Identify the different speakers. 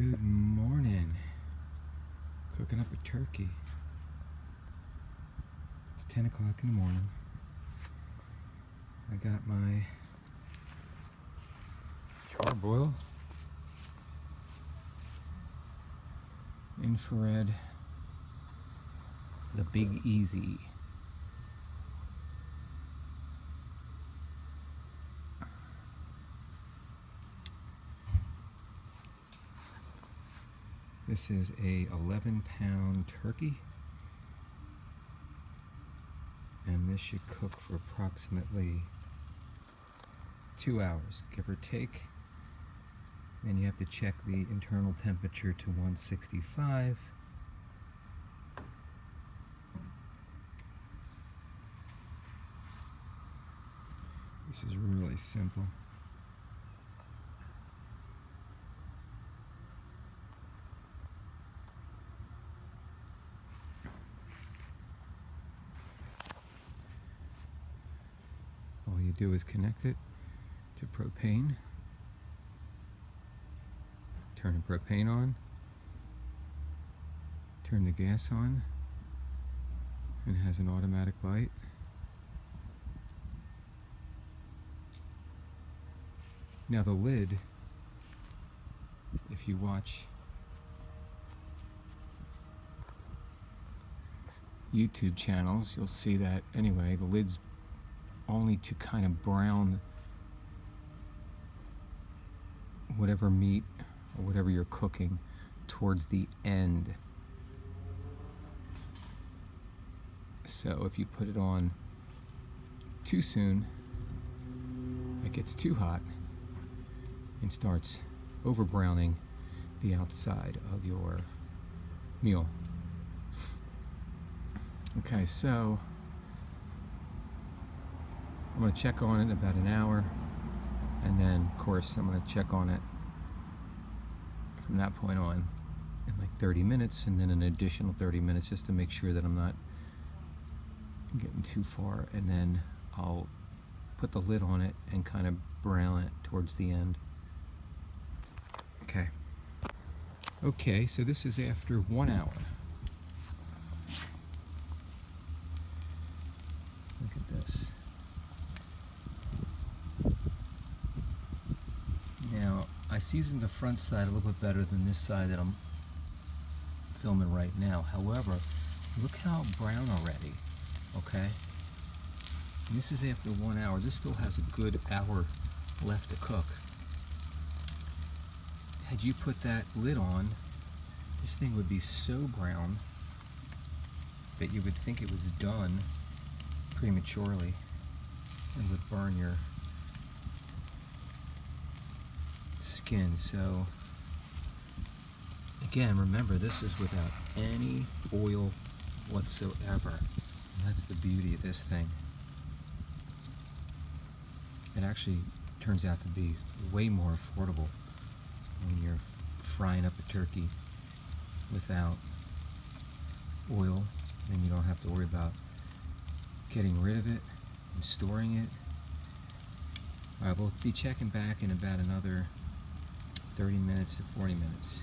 Speaker 1: Good morning. Cooking up a turkey. It's 10 o'clock in the morning. I got my Char-Broil infrared, the Big Easy. This is a 11-pound turkey, and this should cook for approximately 2 hours, give or take. Then you have to check the internal temperature to 165. This is really simple. All you do is connect it to propane, turn the propane on, turn the gas on, and it has an automatic light. Now the lid, if you watch YouTube channels, you'll see that anyway, the lid's only to kind of brown whatever meat or whatever you're cooking towards the end. So if you put it on too soon, it gets too hot and starts over browning the outside of your meal. Okay, so I'm going to check on it in about an hour, and then of course I'm going to check on it from that point on in like 30 minutes, and then an additional 30 minutes just to make sure that I'm not getting too far, and then I'll put the lid on it and kind of brown it towards the end. Okay, so this is after 1 hour. Look at this. Now, I seasoned the front side a little bit better than this side that I'm filming right now. However, look how brown already, okay? And this is after 1 hour. This still has a good hour left to cook. Had you put that lid on, this thing would be so brown that you would think it was done prematurely and would burn your skin. So again, remember, this is without any oil whatsoever. And that's the beauty of this thing. It actually turns out to be way more affordable when you're frying up a turkey without oil. Then you don't have to worry about getting rid of it and storing it. Alright, we'll be checking back in about another 30 minutes to 40 minutes.